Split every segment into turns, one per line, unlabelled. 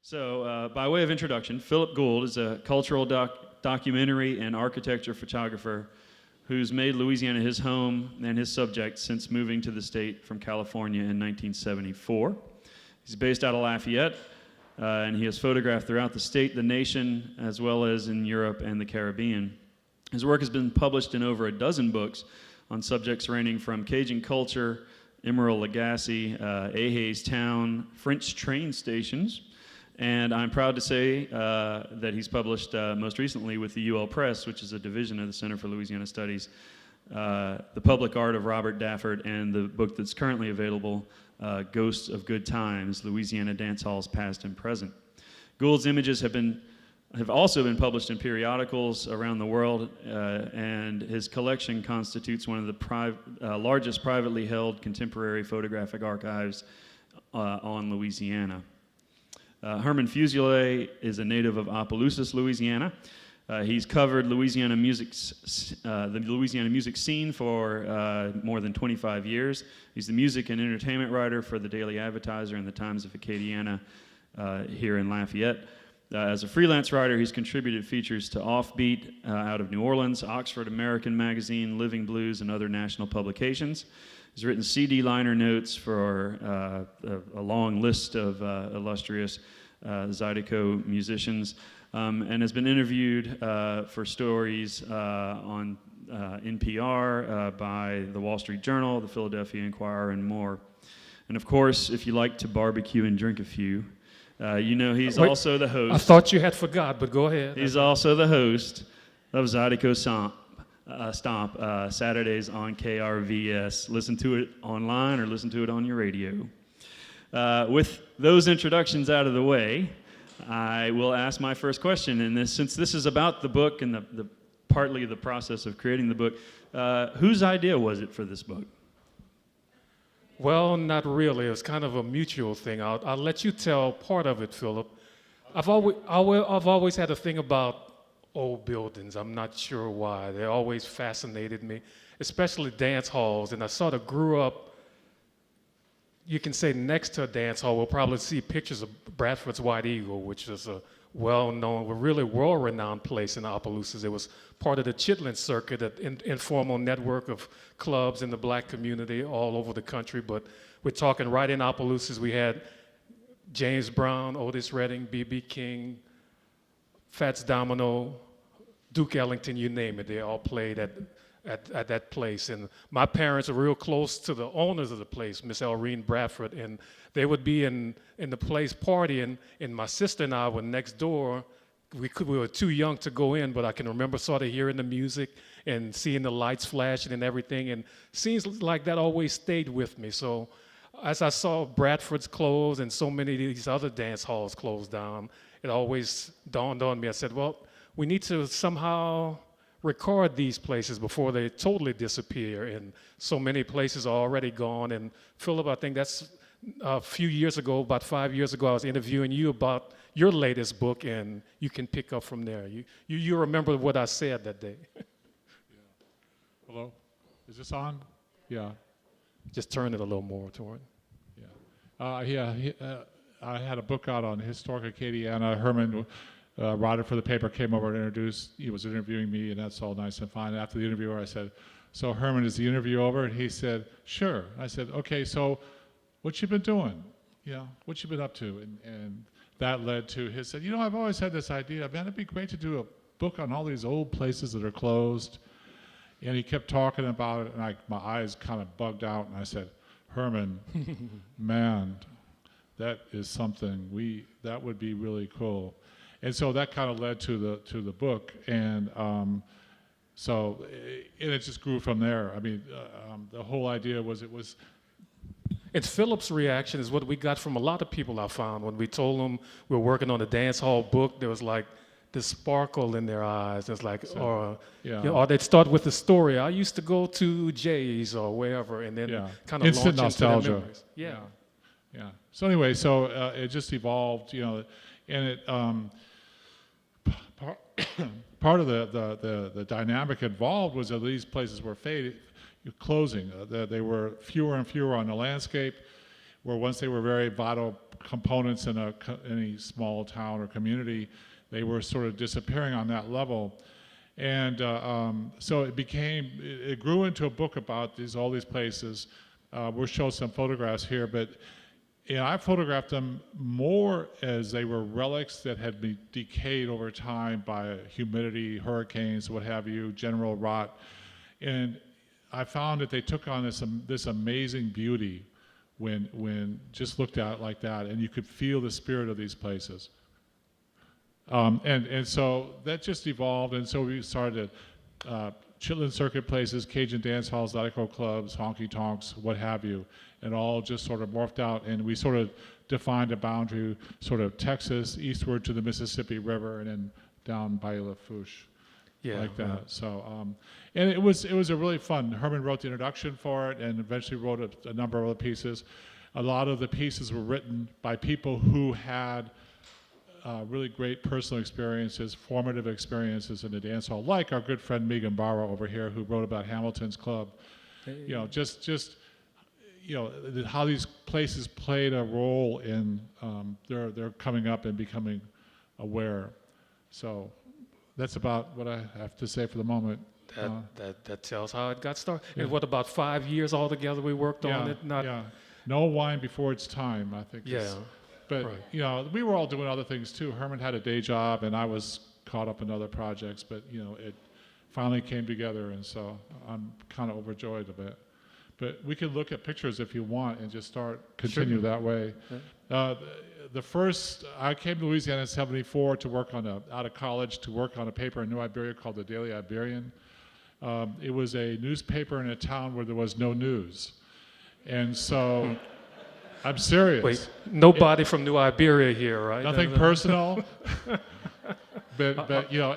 So, by way of introduction, Philip Gould is a cultural documentary and architecture photographer who's made Louisiana his home and his subject since moving to the state from California in 1974. He's based out of Lafayette, and he has photographed throughout the state, the nation, as well as in Europe and the Caribbean. His work has been published in over a dozen books on subjects ranging from Cajun culture, Emerald Lagasse, Ahay's Town, French train stations, and I'm proud to say that he's published most recently with the UL Press, which is a division of the Center for Louisiana Studies, The Public Art of Robert Dafford, and the book that's currently available, Ghosts of Good Times, Louisiana Dance Halls Past and Present. Gould's images have also been published in periodicals around the world, and his collection constitutes one of the largest privately held contemporary photographic archives on Louisiana. Herman Fuselier is a native of Opelousas, Louisiana. He's covered the Louisiana music scene for more than 25 years. He's the music and entertainment writer for the Daily Advertiser and the Times of Acadiana here in Lafayette. As a freelance writer, he's contributed features to Offbeat out of New Orleans, Oxford American Magazine, Living Blues, and other national publications. He's written CD liner notes for a long list of illustrious Zydeco musicians, and has been interviewed for stories on NPR, by the Wall Street Journal, the Philadelphia Inquirer, and more. And of course, if you like to barbecue and drink a few, you know he's also the host.
I thought you had forgot, but go ahead.
He's also the host of Zydeco Stomp, Saturdays on KRVS. Listen to it online or listen to it on your radio. With those introductions out of the way, I will ask my first question. And since this is about the book and partly the process of creating the book, whose idea was it for this book?
Well, not really. It was kind of a mutual thing. I'll let you tell part of it, Philip. I've always had a thing about old buildings. I'm not sure why. They always fascinated me, especially dance halls. And I sort of grew up, you can say next to a dance hall, we'll probably see pictures of Bradford's White Eagle, which is a well-known, really world-renowned place in Opelousas. It was part of the Chitlin Circuit, an informal network of clubs in the black community all over the country. But we're talking right in Opelousas. We had James Brown, Otis Redding, B.B. King, Fats Domino, Duke Ellington, you name it. They all played at that place. And my parents are real close to the owners of the place, Miss Elrene Bradford, and they would be in the place partying, and my sister and I were next door. We were too young to go in, but I can remember sort of hearing the music and seeing the lights flashing and everything, and scenes like that always stayed with me. So as I saw Bradford's close and so many of these other dance halls closed down, it always dawned on me. I said, well, we need to somehow record these places before they totally disappear, and so many places are already gone. And Philip, I think that's a few years ago, about 5 years ago, I was interviewing you about your latest book, and you can pick up from there. You remember what I said that day.
Yeah. Hello? Is this on? Yeah.
Just turn it a little more toward.
Yeah. I had a book out on historic Acadiana. Herman, writer for the paper, came over and introduced. He was interviewing me, and that's all nice and fine. After the interview, I said, "So Herman, is the interview over?" And he said, "Sure." I said, "Okay, so what you been doing? What you been up to?" And that led to his said, "I've always had this idea, man, it'd be great to do a book on all these old places that are closed." And he kept talking about it, and my eyes kind of bugged out, and I said, "Herman, man, that is something that would be really cool." And so that kind of led to the book, and so it just grew from there. I mean, the whole idea was
And Philip's reaction is what we got from a lot of people I found. When we told them we were working on a dance hall book, there was like this sparkle in their eyes. It's like, or they'd start with the story. I used to go to Jay's or wherever, and then kind of
instant
launch
nostalgia.
into their memories.
Yeah. So anyway, it just evolved, and it part of the dynamic involved was that these places were closing. They were fewer and fewer on the landscape, where once they were very vital components in any small town or community. They were sort of disappearing on that level. And so it grew into a book about all these places. We'll show some photographs here, but I photographed them more as they were relics that had been decayed over time by humidity, hurricanes, what have you, general rot. And I found that they took on this amazing beauty when just looked at like that, and you could feel the spirit of these places. And so that just evolved, and so we started chitlin circuit places, Cajun dance halls, Zydeco clubs, honky tonks, what have you, and all just sort of morphed out, and we sort of defined a boundary, sort of Texas eastward to the Mississippi River, and then down by Lafourche, like that. Right. So, and it was a really fun. Herman wrote the introduction for it, and eventually wrote a number of other pieces. A lot of the pieces were written by people who had really great personal experiences, formative experiences in the dance hall, like our good friend Megan Barra over here, who wrote about Hamilton's Club. Hey. You know, just you know, how these places played a role in their coming up and becoming aware. So that's about what I have to say for the moment.
That tells how it got started.
Yeah.
And what, about 5 years altogether we worked on it?
No wine before it's time, I think.
Yeah.
But, right. You know, we were all doing other things too. Herman had a day job, and I was caught up in other projects, but, you know, it finally came together, and so I'm kind of overjoyed of it. But we can look at pictures if you want and just continue that way. Yeah. I came to Louisiana in '74 to work out of college, to work on a paper in New Iberia called the Daily Iberian. It was a newspaper in a town where there was no news. And so... I'm serious.
Wait, nobody from New Iberia here, right?
Nothing personal. but you know,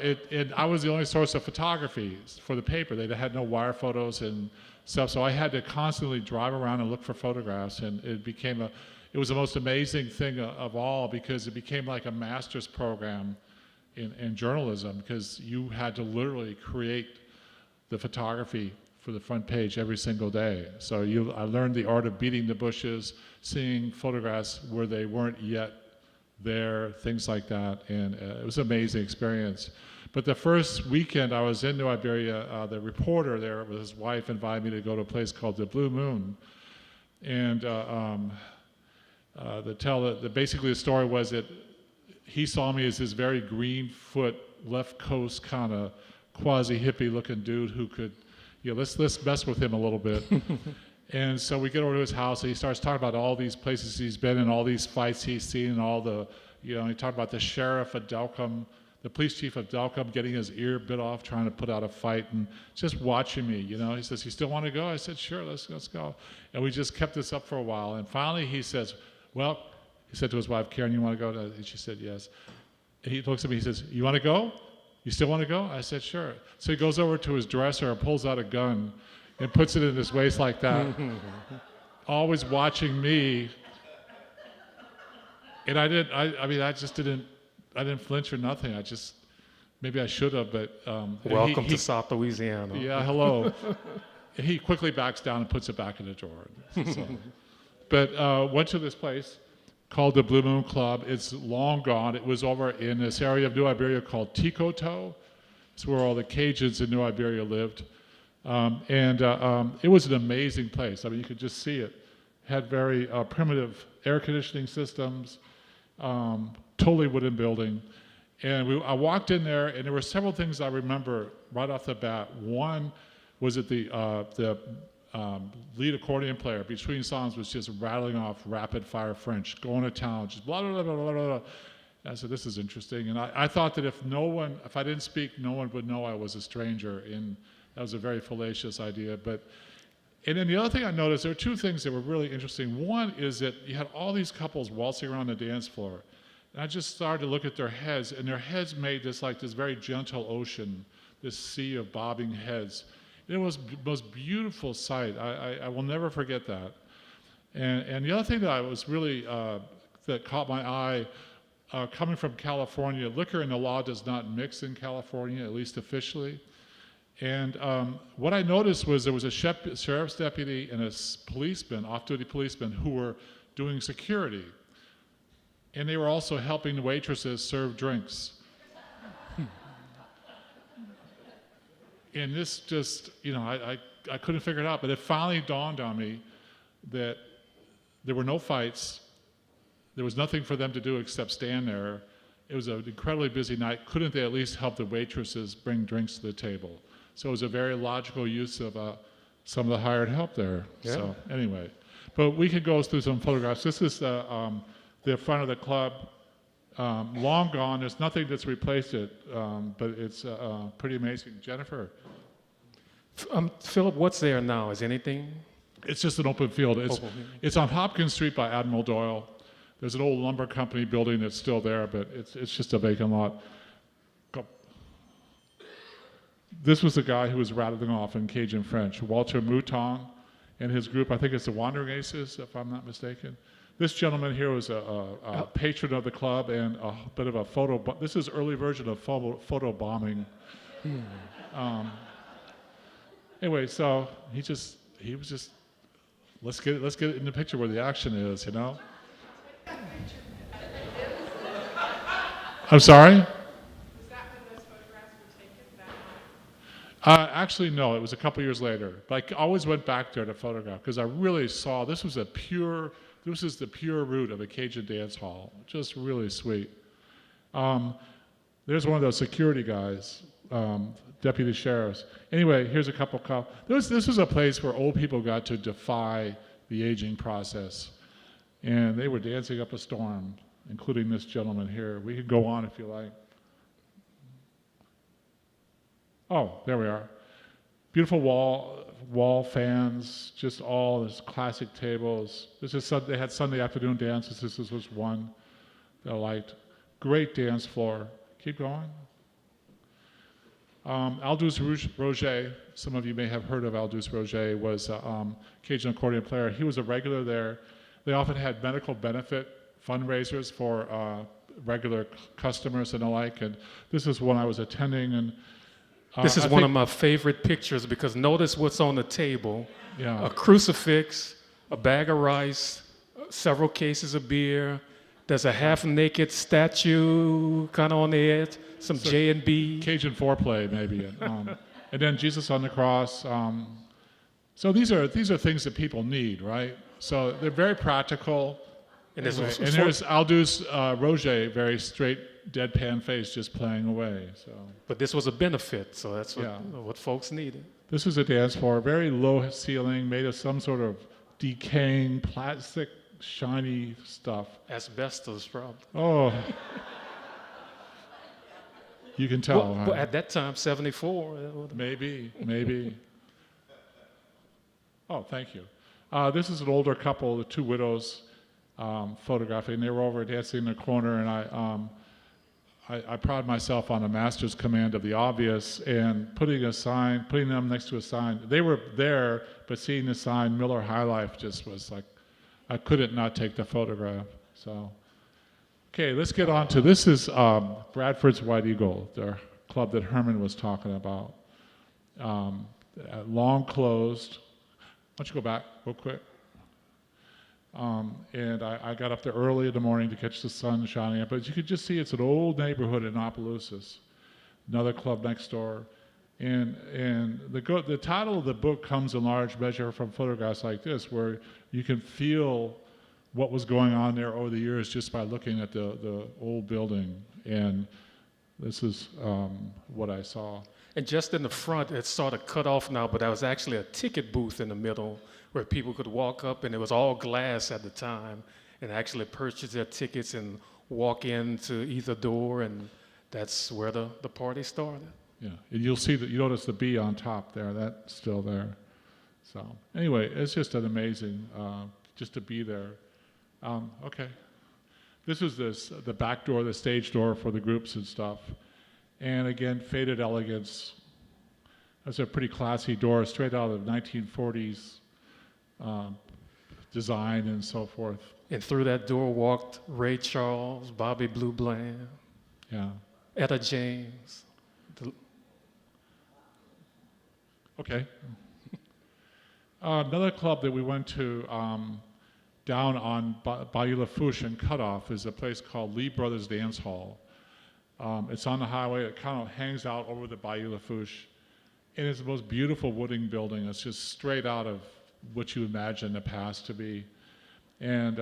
I was the only source of photography for the paper. They had no wire photos and stuff, so I had to constantly drive around and look for photographs, and it was the most amazing thing of all, because it became like a master's program in journalism, because you had to literally create the photography for the front page every single day. So I learned the art of beating the bushes, seeing photographs where they weren't yet there, things like that, and it was an amazing experience. But the first weekend I was in New Iberia, the reporter there with his wife invited me to go to a place called the Blue Moon, and basically the story was that he saw me as this very green foot, left coast kind of quasi-hippie looking dude who could, you know, let's mess with him a little bit. And so we get over to his house, and he starts talking about all these places he's been in, all these fights he's seen, and all the, you know, he talked about the sheriff of Delcombe, the police chief of Delcombe getting his ear bit off trying to put out a fight, and just watching me, you know. He says, "You still want to go?" I said, "Sure, let's go." And we just kept this up for a while, and finally he says, well, he said to his wife, "Karen, you want to go?" And she said, "Yes." And he looks at me, he says, "You want to go? You still want to go?" I said, "Sure." So he goes over to his dresser and pulls out a gun and puts it in his waist like that, always watching me. And I didn't flinch or nothing. Maybe I should have, but...
Welcome to South Louisiana.
Yeah, hello. And he quickly backs down and puts it back in the drawer. So. But went to this place called the Blue Moon Club. It's long gone. It was over in this area of New Iberia called Ticoto. It's where all the Cajuns in New Iberia lived. It was an amazing place. I mean, you could just see it. Had very primitive air conditioning systems, totally wooden building. And I walked in there, and there were several things I remember right off the bat. One was that the lead accordion player between songs was just rattling off rapid fire French, going to town, just blah, blah, blah, blah, blah, blah. And I said, this is interesting. And I thought that if I didn't speak, no one would know I was a stranger. And that was a very fallacious idea. And then the other thing I noticed, there were two things that were really interesting. One is that you had all these couples waltzing around the dance floor. And I just started to look at their heads, and their heads made this very gentle ocean, this sea of bobbing heads. And it was the most beautiful sight. I will never forget that. And the other thing that I was really, that caught my eye, coming from California, liquor and the law does not mix in California, at least officially. And what I noticed was there was a sheriff's deputy and a policeman, off-duty policeman, who were doing security and they were also helping the waitresses serve drinks. And this just, I couldn't figure it out, but it finally dawned on me that there were no fights. There was nothing for them to do except stand there. It was an incredibly busy night. Couldn't they at least help the waitresses bring drinks to the table? So it was a very logical use of some of the hired help there.
Yeah.
So anyway, but we could go through some photographs. This is the front of the club. Long gone. There's nothing that's replaced it, but it's pretty amazing. Jennifer?
Philip, what's there now? Is anything?
It's just an open field. It's on Hopkins Street by Admiral Doyle. There's an old lumber company building that's still there, but it's just a vacant lot. This was the guy who was rattling off in Cajun French, Walter Mouton and his group. I think it's the Wandering Aces, if I'm not mistaken. This gentleman here was a patron of the club and a bit of a photo. This is early version of photo bombing. Anyway, so he was just let's get it in the picture where the action is, I'm sorry?
Was that when those photographs were taken that night?
Actually, no. It was a couple years later. But I always went back there to photograph because I really saw this is the pure root of a Cajun dance hall. Just really sweet. There's one of those security guys, deputy sheriffs. Anyway, here's a couple. This was a place where old people got to defy the aging process, and they were dancing up a storm, including this gentleman here. We could go on if you like. Oh, there we are. Beautiful wall fans, just all this classic tables. They had Sunday afternoon dances. This was one that I liked. Great dance floor. Keep going. Aldous Roger, some of you may have heard of Aldous Roger, was a Cajun accordion player. He was a regular there. They often had medical benefit fundraisers for regular customers and the like. And this is one I was attending. And
This is one of my favorite pictures because notice what's on the table.
Yeah.
A crucifix, a bag of rice, several cases of beer. There's a half-naked statue kind of on the edge, some J&B.
Cajun foreplay, maybe. And then Jesus on the cross. So these are things that people need, right? So they're very practical. And there's Aldous Roger, very straight, deadpan face, just playing away. So.
But this was a benefit, so that's what folks needed.
This was a dance floor, very low ceiling, made of some sort of decaying plastic, shiny stuff.
Asbestos, probably.
Oh. You can tell.
Well, at that time, 74.
Maybe. Oh, thank you. This is an older couple, the two widows, photographing. They were over dancing in the corner, and I pride myself on a master's command of the obvious and putting them next to a sign. They were there, but seeing the sign, Miller High Life, just was like, I couldn't not take the photograph. So, okay, let's get on to, this is Bradford's White Eagle, the club that Herman was talking about. Long closed. Why don't you go back real quick? And I got up there early in the morning to catch the sun shining up, but you could just see it's an old neighborhood in Opelousas, another club next door. And the title of the book comes in large measure from photographs like this, where you can feel what was going on there over the years just by looking at the old building. And this is what I saw.
And just in the front, it's sort of cut off now, but there was actually a ticket booth in the middle where people could walk up, and it was all glass at the time, and actually purchase their tickets and walk into either door, and that's where the party started.
Yeah, and you'll see that, you notice the B on top there, that's still there. So anyway, it's just an amazing, just to be there. Okay, this is the back door, the stage door for the groups and stuff. And again, faded elegance. That's a pretty classy door, straight out of the 1940s design and so forth.
And through that door walked Ray Charles, Bobby Blue Bland, Etta James.
Okay. Another club that we went to down on Bayou Lafourche and Cutoff is a place called Lee Brothers Dance Hall. It's on the highway. It kind of hangs out over the Bayou Lafourche. And it's the most beautiful wooden building. It's just straight out of what you imagine the past to be. And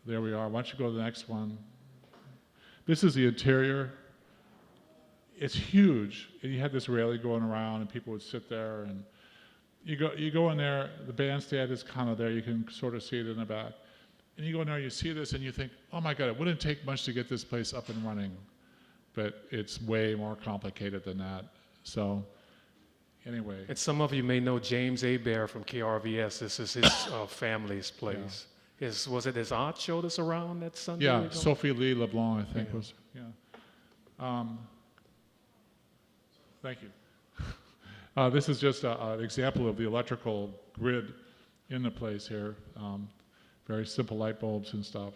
there we are. Why don't you go to the next one? This is the interior. It's huge. And you had this railing going around, and people would sit there. And you go in there. The bandstand is kind of there. You can sort of see it in the back. And you go in there, you see this, and you think, oh my God, it wouldn't take much to get this place up and running. But it's way more complicated than that. So, anyway.
And some of you may know James Abear from KRVS. This is his family's place. Yeah. Was it his aunt showed us around that Sunday?
Yeah, Sophie Lee LeBlanc, I think was. Yeah. Thank you. This is just an example of the electrical grid in the place here. Very simple light bulbs and stuff.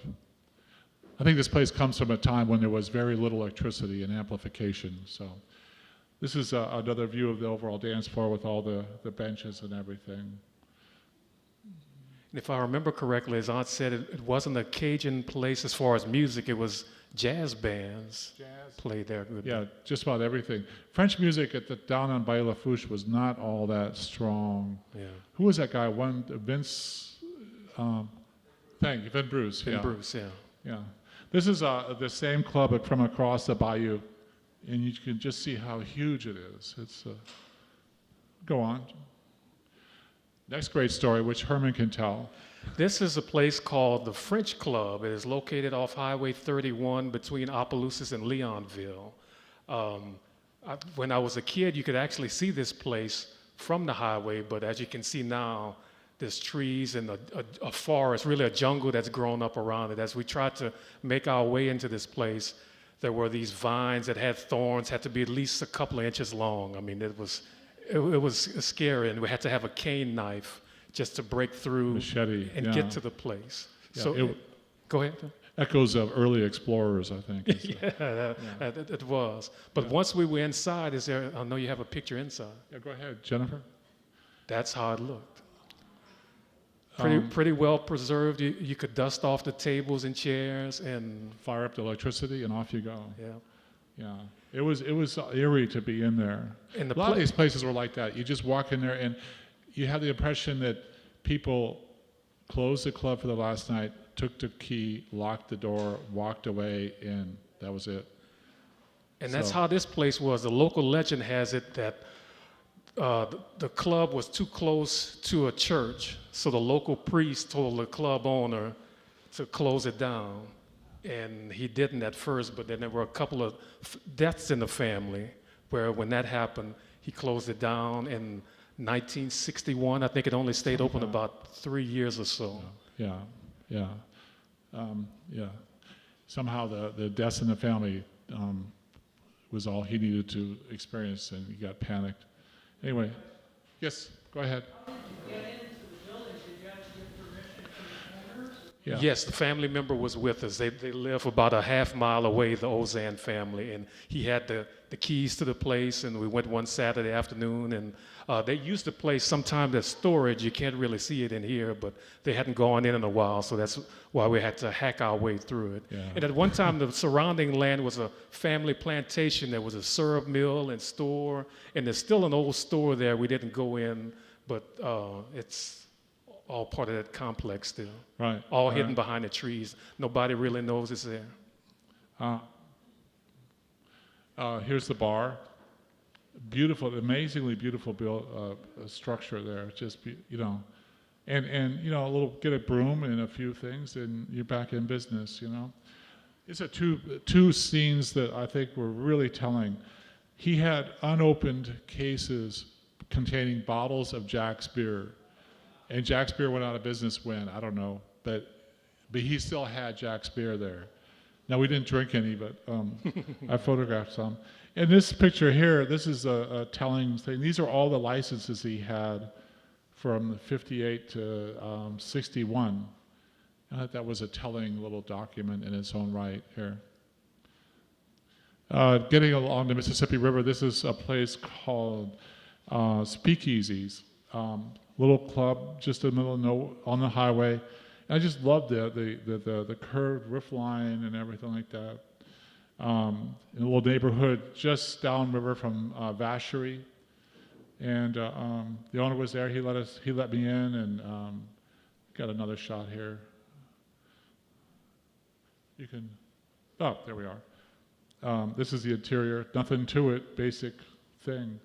I think this place comes from a time when there was very little electricity and amplification. So this is another view of the overall dance floor with all the benches and everything.
And if I remember correctly, as Aunt said, it wasn't a Cajun place as far as music. It was jazz bands played there.
Yeah, just about everything. French music down on Bayou Lafourche was not all that strong.
Yeah.
Who was that guy? Vince. Thank you, Vin Bruce.
Vin Bruce, yeah.
Yeah. This is the same club from across the bayou, and you can just see how huge it is. It's go on. Next great story, which Herman can tell.
This is a place called the French Club. It is located off Highway 31 between Opelousas and Leonville. When I was a kid, you could actually see this place from the highway, but as you can see now, there's trees and a forest, really a jungle that's grown up around it. As we tried to make our way into this place, there were these vines that had thorns, had to be at least a couple of inches long. I mean, it was scary, and we had to have a cane knife just to break through
machete,
and get to the place.
Yeah,
so go ahead.
Echoes of early explorers, I think.
It was. But once we were inside, I know you have a picture inside.
Yeah, go ahead, Jennifer.
That's how it looked. Pretty well preserved. You could dust off the tables and chairs and
fire up the electricity, and off you go.
Yeah.
Yeah. It was eerie to be in there.
And
a lot of these places were like that. You just walk in there, and you have the impression that people closed the club for the last night, took the key, locked the door, walked away, and that was it.
And that's how this place was. The local legend has it that the club was too close to a church, so the local priest told the club owner to close it down. And he didn't at first, but then there were a couple of deaths in the family where when that happened, he closed it down in 1961. I think it only stayed open about 3 years or so.
Yeah. Somehow the deaths in the family was all he needed to experience, and he got panicked. Anyway, yes, go ahead.
How did you get into the building? Did you have to get permission from the owners?
Yeah.
Yes, the family member was with us. They live about a half mile away, the Ozan family, and he had the keys to the place, and we went one Saturday afternoon, and they used the place sometimes as storage. You can't really see it in here, but they hadn't gone in a while, so that's why we had to hack our way through it.
Yeah.
And at one time, the surrounding land was a family plantation. There was a syrup mill and store, and there's still an old store there. We didn't go in, but it's all part of that complex still.
Right.
All hidden behind the trees. Nobody really knows it's there.
Here's the bar. Beautiful, amazingly beautiful structure there. Just and a little, get a broom and a few things, and you're back in business. It's two scenes that I think were really telling. He had unopened cases containing bottles of Jack's beer, and Jack's beer went out of business when, I don't know, but he still had Jack's beer there. Now, we didn't drink any, but I photographed some. And this picture here, this is a telling thing. These are all the licenses he had from 58 to 61. I thought that was a telling little document in its own right here. Getting along the Mississippi River, this is a place called Speakeasies. little club just in the middle of on the highway. And I just loved the curved roof line and everything like that. In a little neighborhood just downriver from Vacherie. And the owner was there. He let me in, and got another shot here. You can, oh, there we are. This is the interior. Nothing to it, basic thing.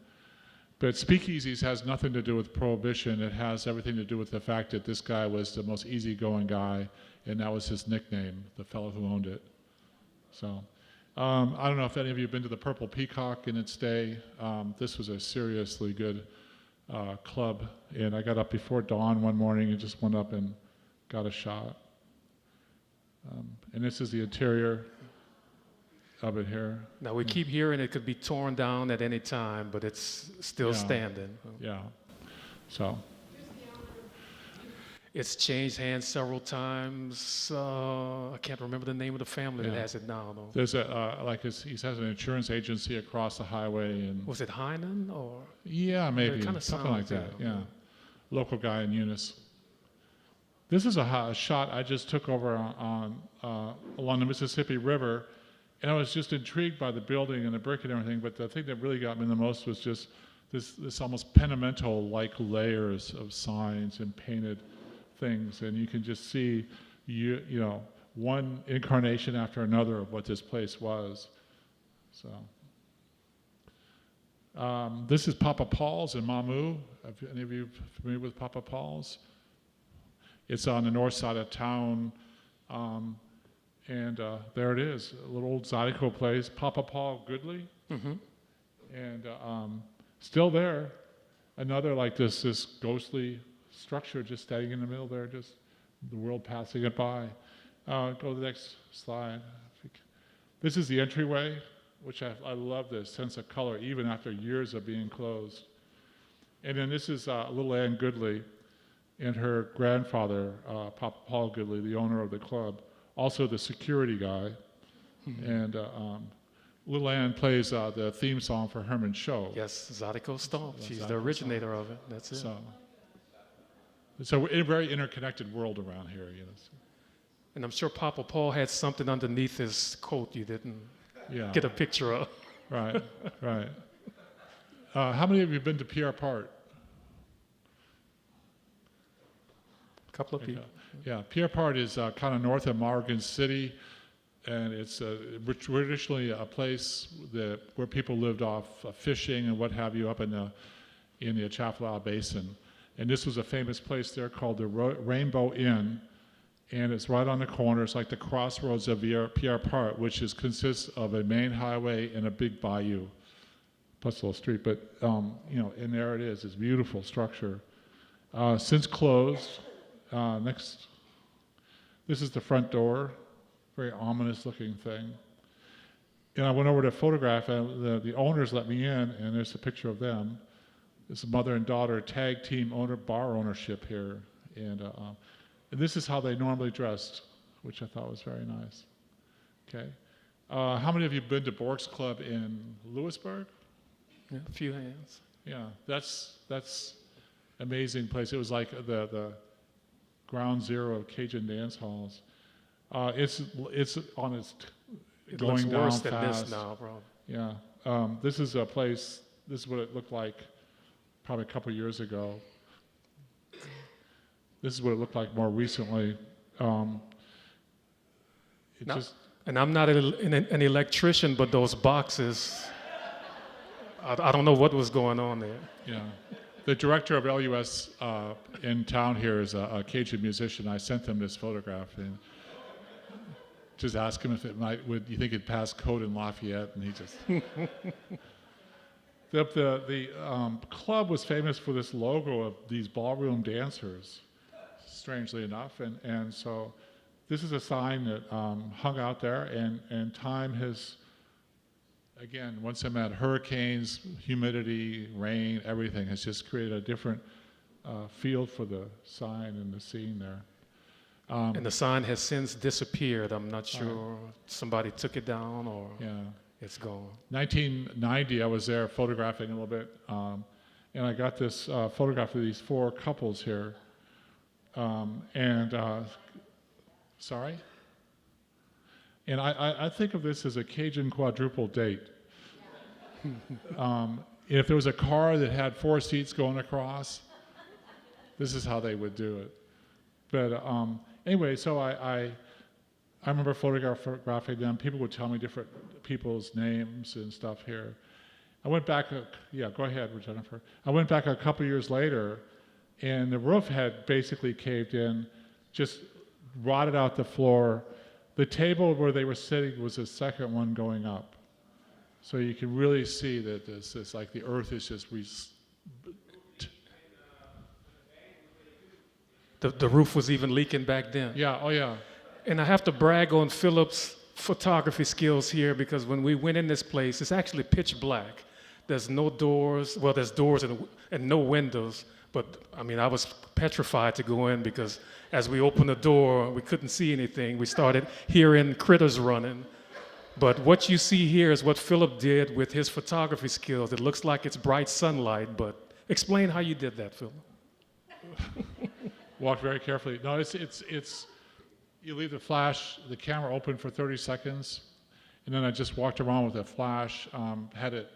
But speakeasies has nothing to do with prohibition. It has everything to do with the fact that this guy was the most easygoing guy, and that was his nickname, the fellow who owned it. So, I don't know if any of you have been to the Purple Peacock in its day. This was a seriously good club, and I got up before dawn one morning and just went up and got a shot. And this is the interior of it here.
Now we keep hearing it could be torn down at any time, but it's still standing.
Yeah. So.
It's changed hands several times. I can't remember the name of the family that has it now, though.
There's he has an insurance agency across the highway, and
was it Heinan or?
Yeah, maybe something like that. Yeah, local guy in Eunice. This is a shot I just took over along the Mississippi River, and I was just intrigued by the building and the brick and everything. But the thing that really got me the most was just this almost Penamental-like layers of signs and painted things, and you can just see you know one incarnation after another of what this place was. So this is Papa Paul's in Mamou. Are any of you familiar with Papa Paul's? It's on the north side of town, and there it is, a little old Zydeco place, Papa Paul Goodley, and still there. Another like this ghostly structure just standing in the middle there, just the world passing it by. Go to the next slide. This is the entryway, which I love this sense of color, even after years of being closed. And then this is little Ann Goodley and her grandfather, Papa Paul Goodley, the owner of the club, also the security guy. And little Ann plays the theme song for Herman's show.
Yes, Zydeco Stomp. She's the originator of it. That's it.
So we're in a very interconnected world around here, you know.
And I'm sure Papa Paul had something underneath his coat you didn't get a picture of.
Right, right. How many of you have been to Pierre Part?
A couple of people.
Yeah, Pierre Part is kind of north of Morgan City, and it's traditionally a place where people lived off fishing and what have you up in the Atchafalaya Basin. And this was a famous place there called the Rainbow Inn, and it's right on the corner. It's like the crossroads of Pierre Part, which consists of a main highway and a big bayou, plus a little street. But and there it is. It's a beautiful structure. Since closed. Next, this is the front door, very ominous-looking thing. And I went over to photograph, and the owners let me in, and there's a picture of them. It's a mother and daughter tag team bar ownership here, and this is how they normally dressed, which I thought was very nice. Okay, how many of you have been to Bork's Club in Lewisburg?
Yeah, a few hands.
Yeah, that's amazing place. It was like the ground zero of Cajun dance halls. It's on its going
looks
down
worse
fast.
than this now, probably.
Yeah, this is a place. This is what it looked like probably a couple years ago. This is what it looked like more recently. And
I'm not an electrician, but those boxes, I don't know what was going on there.
Yeah. The director of LUS in town here is a Cajun musician. I sent him this photograph and just asked him if would you think it'd pass code in Lafayette, and he just. The club was famous for this logo of these ballroom dancers, strangely enough, and so this is a sign that hung out there, and time has. Again, once I'm at hurricanes, humidity, rain, everything has just created a different field for the sign and the scene there.
And the sign has since disappeared. I'm not sure somebody took it down or it's gone.
1990, I was there photographing a little bit, and I got this photograph of these 4 couples here. Sorry? And I think of this as a Cajun quadruple date. If there was a car that had 4 seats going across, this is how they would do it. But anyway, so I remember photographing them. People would tell me different people's names and stuff here. I went back, go ahead, Jennifer. I went back a couple years later, and the roof had basically caved in, just rotted out the floor. The table where they were sitting was the second one going up. So you can really see that this is like the earth is just
The roof was even leaking back then.
yeah, oh yeah.
And I have to brag on Philip's photography skills here, because when we went in this place, it's actually pitch black. There's no doors, well, there's doors and no windows, but I mean, I was petrified to go in, because as we opened the door, we couldn't see anything. We started hearing critters running. But what you see here is what Philip did with his photography skills. It looks like it's bright sunlight, but explain how you did that, Philip.
Walked very carefully. No, it's you leave the camera open for 30 seconds, and then I just walked around with a flash, had it,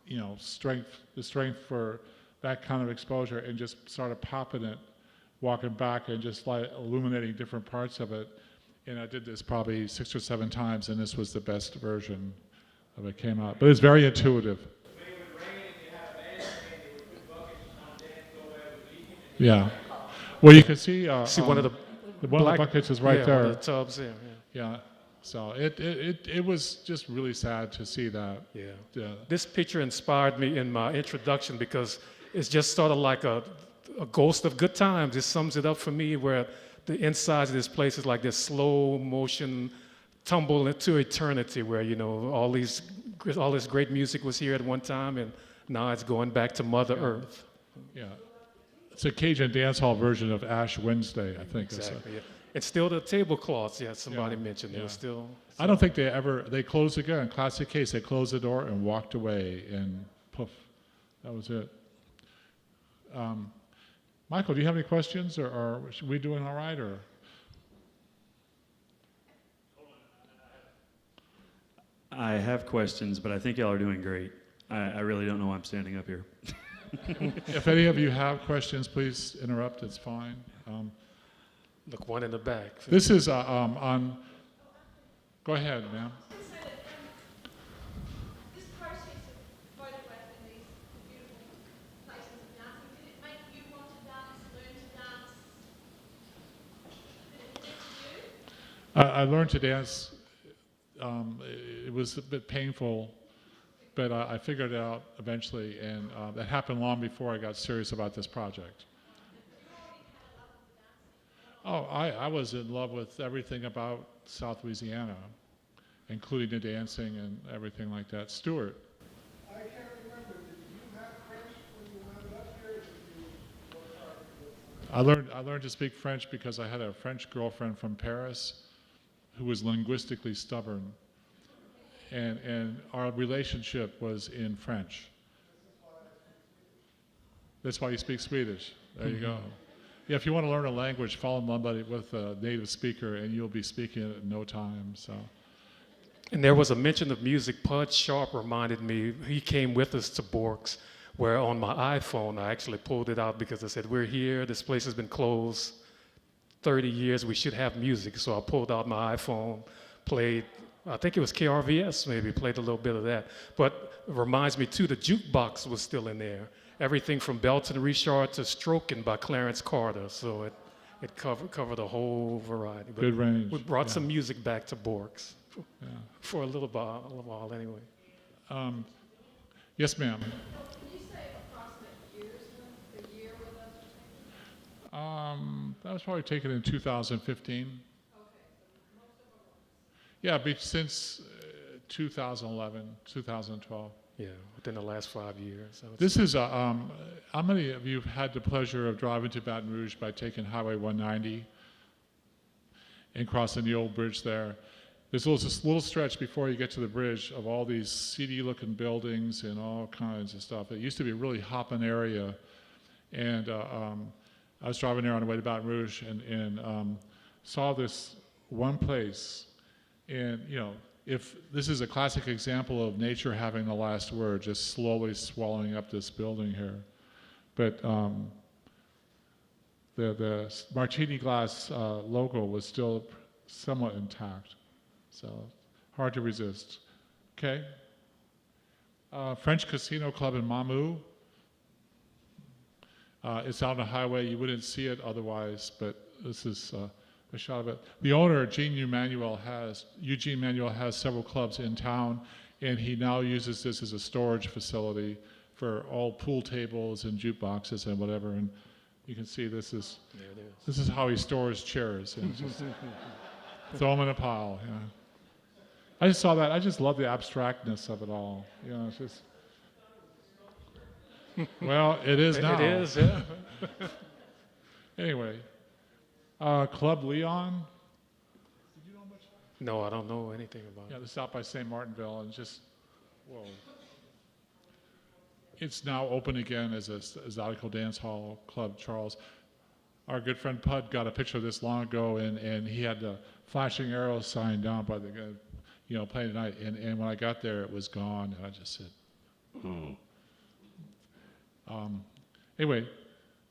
the strength for that kind of exposure, and just started popping it, walking back and just like illuminating different parts of it. And I did this probably 6 or 7 times, and this was the best version of it came out. But it's very intuitive. Yeah. Well, you can see
One of the
one of the buckets is right there.
One of the tubs there.
Yeah. So it was just really sad to see that.
Yeah. This picture inspired me in my introduction, because it's just sort of like a ghost of good times. It sums it up for me, where the insides of this place is like this slow motion tumble into eternity, where all this great music was here at one time, and now it's going back to Mother Earth.
Yeah. It's a Cajun dance hall version of Ash Wednesday, I think.
Exactly. Yeah. It's still the tablecloths. Yeah, somebody mentioned.
Yeah.
It was still.
I don't think they closed again. Classic case. They closed the door and walked away, and poof, that was it. Michael, do you have any questions, or are we doing all right, or?
I have questions, but I think y'all are doing great. I really don't know why I'm standing up here.
If any of you have questions, please interrupt. It's fine.
Look, one in the back.
This is on. Go ahead, ma'am.
This process of photographing these beautiful places of dancing, did it make you want to dance, learn to dance? Did it connect to you?
I learned to dance. It was a bit painful, but I figured it out eventually, and that happened long before I got serious about this project. Oh, I was in love with everything about South Louisiana, including the dancing and everything like that. Stuart.
I can't remember. Did you have French when you went up here? Or did you
I learned to speak French because I had a French girlfriend from Paris who was linguistically stubborn, and our relationship was in French. That's why you speak Swedish. There you go. Yeah, if you want to learn a language, fall in love with a native speaker, and you'll be speaking it in no time. So.
And there was a mention of music. Pud Sharp reminded me, he came with us to Bork's, where on my iPhone, I actually pulled it out because I said, we're here, this place has been closed 30 years, we should have music. So I pulled out my iPhone, played, I think it was KRVS maybe, played a little bit of that. But it reminds me too, the jukebox was still in there. Everything from Belton Richard to Stroking by Clarence Carter. So it covered a whole variety. But
good range.
we brought some music back to Bork's for a little while anyway.
Yes, ma'am.
Can you say approximate years, the year with us?
That was probably taken in 2015. Yeah, since 2011, 2012.
Yeah, within the last 5 years. So
This is, how many of you have had the pleasure of driving to Baton Rouge by taking Highway 190 and crossing the old bridge there? there's this little stretch before you get to the bridge of all these seedy-looking buildings and all kinds of stuff. It used to be a really hopping area, and I was driving there on the way to Baton Rouge and saw this one place, and if this is a classic example of nature having the last word, just slowly swallowing up this building here. But the martini glass logo was still somewhat intact, so hard to resist. Okay. French Casino Club in Mamou. It's out on the highway. You wouldn't see it otherwise, but this is a shot of it. The owner, Eugene Manuel, has several clubs in town, and he now uses this as a storage facility for all pool tables and jukeboxes and whatever. And you can see this is how he stores chairs, and just throw them in a pile. Yeah. I just saw that. I just love the abstractness of it all. It's just. Well, it is now.
It is, yeah.
Anyway, Club Leon. Did you know much?
No, I don't know anything about
Yeah,
it.
this is out by St. Martinville, and just, whoa. It's now open again as a Zydeco Dance Hall Club, Charles. Our good friend Pud got a picture of this long ago, and he had the flashing arrow sign down by the guy, playing tonight. And when I got there, it was gone, and I just said, oh. Anyway,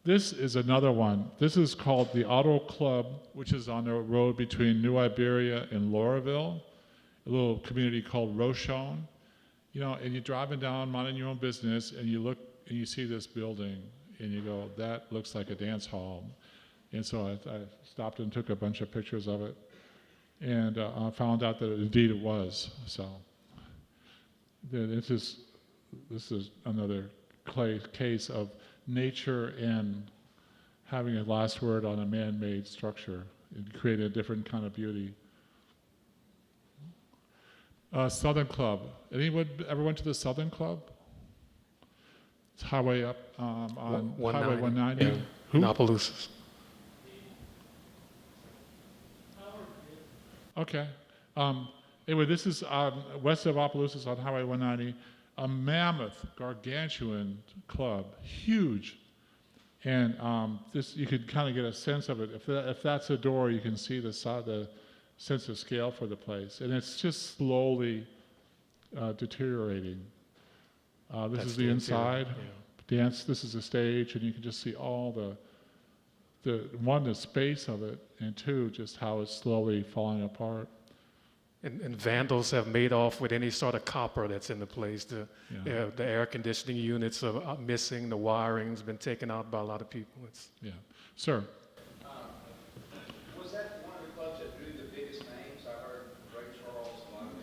this is another one. This is called the Auto Club, which is on the road between New Iberia and Lauraville, a little community called Rochon. And you're driving down, minding your own business, and you look and you see this building, and you go, that looks like a dance hall. And so I stopped and took a bunch of pictures of it, and I found out that indeed it was. So this is another case of nature and having a last word on a man-made structure and creating a different kind of beauty. Southern Club. Anyone ever went to the Southern Club? It's highway up on Highway 190.
Yeah.
Who?
Opelousas.
Okay. Anyway, this is west of Opelousas on Highway 190. A mammoth, gargantuan club, huge, and this you could kind of get a sense of it. If that's a door, you can see the sense of scale for the place, and it's just slowly deteriorating. This is the inside.
Yeah.
Dance. This is the stage, and you can just see all the space of it, and two, just how it's slowly falling apart.
And vandals have made off with any sort of copper that's in the place. The air conditioning units are missing. The wiring's been taken out by a lot of people.
Yeah, sir.
Was that one of the clubs that drew the biggest names? I heard Ray Charles, a lot of them.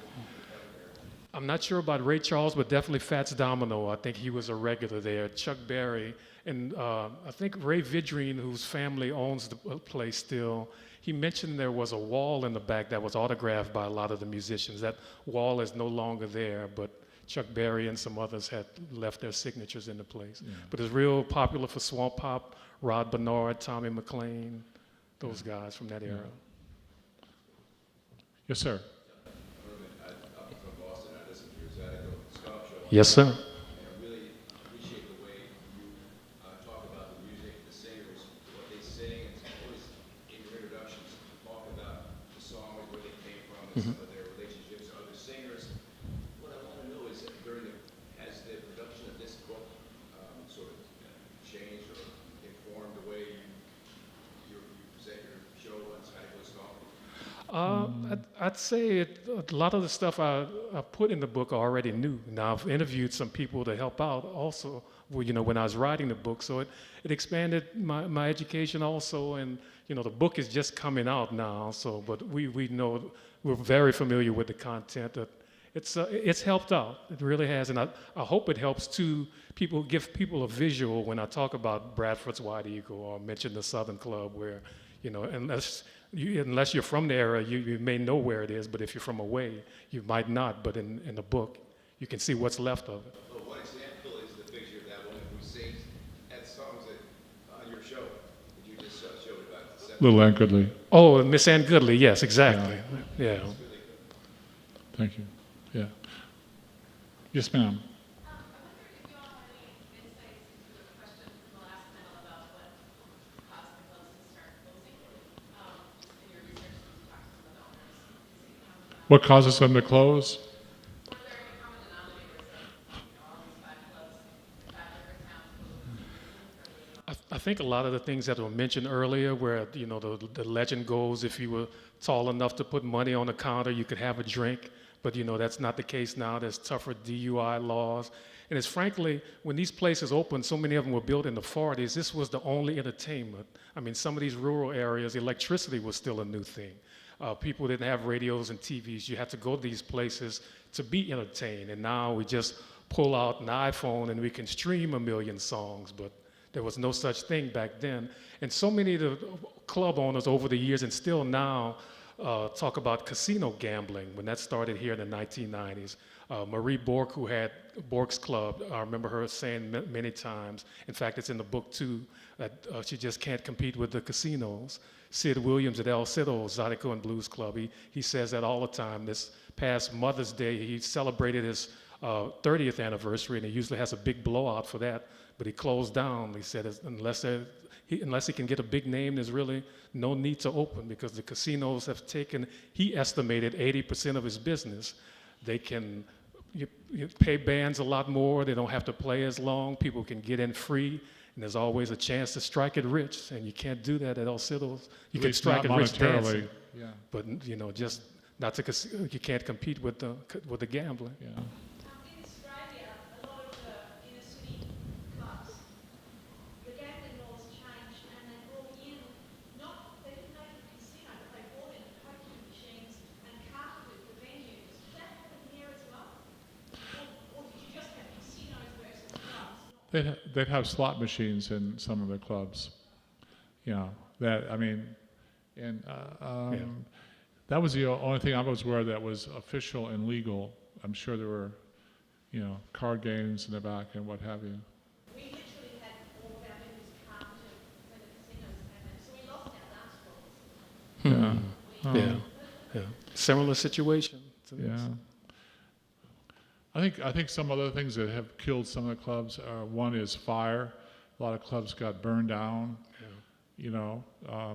I'm not sure about Ray Charles, but definitely Fats Domino. I think he was a regular there. Chuck Berry, and I think Ray Vidrine, whose family owns the place still. He mentioned there was a wall in the back that was autographed by a lot of the musicians. That wall is no longer there, but Chuck Berry and some others had left their signatures in the place. Yeah. But it's real popular for swamp pop, Rod Bernard, Tommy McLean, those guys from that era.
Yes, sir.
I'm from Boston. I listen to your Zydeco Scout Show.
Yes, sir.
And I really appreciate the way you talk about the music, the singers, what they sing, and always in your introductions talk about the songs, where they came from, and some of their relationships to other singers. What I want to know is, has the production of this book sort of changed or informed the way you present your show on Zydeco Scout?
I'd say a lot of the stuff I put in the book I already knew. Now, I've interviewed some people to help out also, when I was writing the book. So it expanded my education also. And, the book is just coming out now. So, but we know, we're very familiar with the content. It's helped out. It really has. And I hope it helps to give people a visual when I talk about Bradford's White Eagle or mention the Southern Club where, unless you're from the area, you may know where it is, but if you're from away, you might not. But in the book, you can see what's left of it.
Well, one example is the picture of that woman who sings at songs on your show that you just showed about.
Little Ann Goodley.
Oh, Miss Ann Goodley, yes, exactly. Yeah.
Thank you. Yeah. Yes, ma'am.
I wonder if you all have any insights into the question from the last panel about what caused the clubs to start closing. Just in your research, you talked to some of the owners. Is it common denominator?
What causes them to close?
Were there any common denominators of all these 5 clubs, 5 different towns closing?
I think a lot of the things that were mentioned earlier, where the legend goes, if you were tall enough to put money on the counter, you could have a drink. But that's not the case now. There's tougher DUI laws, and it's frankly, when these places opened, so many of them were built in the 40s. This was the only entertainment. I mean, some of these rural areas, electricity was still a new thing. People didn't have radios and TVs. You had to go to these places to be entertained. And now we just pull out an iPhone and we can stream 1 million songs. But there was no such thing back then. And so many of the club owners over the years and still now talk about casino gambling when that started here in the 1990s. Marie Bork, who had Bork's Club, I remember her saying many times, in fact, it's in the book too, that she just can't compete with the casinos. Sid Williams at El Cido's Zydeco and Blues Club, he says that all the time. This past Mother's Day, he celebrated his 30th anniversary, and he usually has a big blowout for that, but he closed down. He said unless he can get a big name, there's really no need to open, because the casinos have taken, he estimated 80% of his business. They can you pay bands a lot more, they don't have to play as long, people can get in free, and there's always a chance to strike it rich, and you can't do that at El Cido's. You can strike it rich dancing,
yeah.
but just not to, you can't compete with the gambling.
Yeah.
In Australia, a lot of the inner city clubs, the gambling laws changed and they brought in, they didn't make a casino, but they brought in poker machines and carpeted the venues. Does that happen here as well? Or did you just have casinos versus clubs?
They'd have slot machines in some of the clubs. That was the only thing I was aware that was official and legal. I'm sure there were, card games in the back and what have you.
We literally had all of our venues carpeted when the casinos came in, so we lost our dance floors.
Yeah.
Yeah. Similar situation.
Yeah. I think some other things that have killed some of the clubs are, one is fire. A lot of clubs got burned down.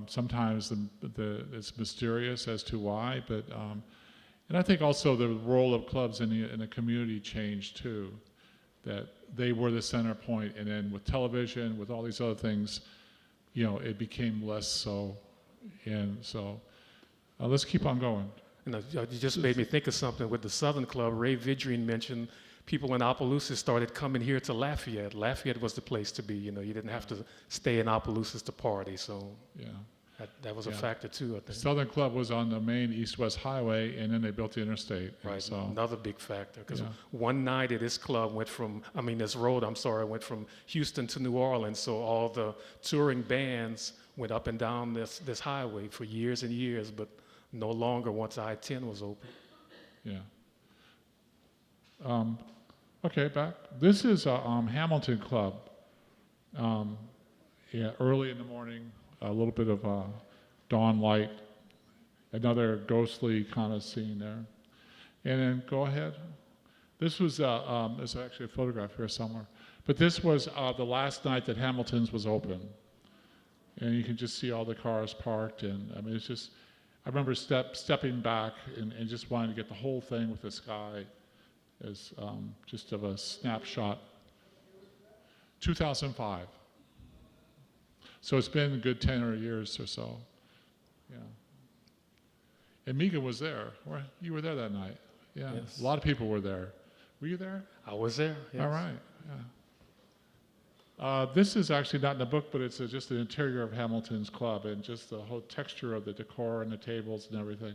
Sometimes it's mysterious as to why, but and I think also the role of clubs in the community changed too. That they were the center point, and then with television, with all these other things, it became less so. And so, let's keep on going.
You just made me think of something with the Southern Club. Ray Vidrine mentioned people in Opelousas started coming here to Lafayette. Lafayette was the place to be. You didn't have to stay in Opelousas to party. So
Yeah.
that was a factor too, I think.
Southern Club was on the main east-west highway, and then they built the interstate.
Right,
So,
another big factor. Because
Yeah.
one night at this club went from Houston to New Orleans. So all the touring bands went up and down this highway for years and years, but no longer once I-10 was open.
Yeah. Okay, back. This is a Hamilton Club. Early in the morning, a little bit of dawn light, another ghostly kind of scene there. And then go ahead. This was, there's actually a photograph here somewhere. But this was the last night that Hamilton's was open. And you can just see all the cars parked. And I mean, it's just, I remember stepping back and just wanting to get the whole thing with the sky as just of a snapshot. 2005. So it's been a good 10 or years or so. Yeah. And Megan was there. You were there that night. Yeah.
Yes.
A lot of people were there. Were you there?
I was there. Yes.
All right. Yeah. This is actually not in the book, but it's just the interior of Hamilton's Club and just the whole texture of the decor and the tables and everything.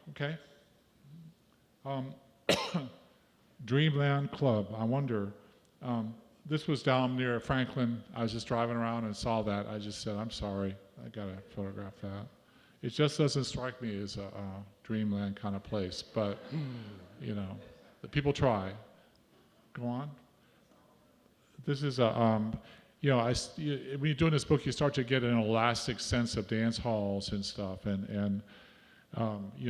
Okay. Dreamland Club. I wonder. This was down near Franklin. I was just driving around and saw that. I just said, I'm sorry. I got to photograph that. It just doesn't strike me as a dreamland kind of place. But, the people try. Go on. This is when you're doing this book, you start to get an elastic sense of dance halls and stuff. And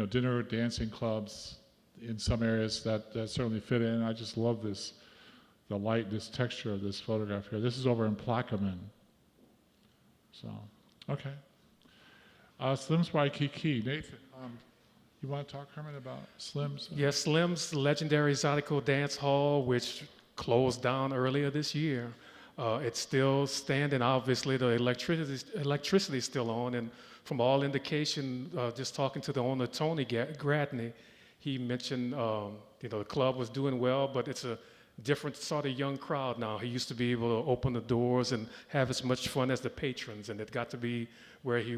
dinner, dancing clubs in some areas that certainly fit in. I just love the light, this texture of this photograph here. This is over in Plaquemine. So, okay. Slim's Waikiki. Nathan, you want to talk, Herman, about Slim's?
Yes, Slim's legendary Zydeco Dance Hall, which closed down earlier this year. It's still standing. Obviously, the electricity is still on, and from all indication, just talking to the owner, Tony Gradney, he mentioned the club was doing well, but it's a different sort of young crowd now. He used to be able to open the doors and have as much fun as the patrons, and it got to be where he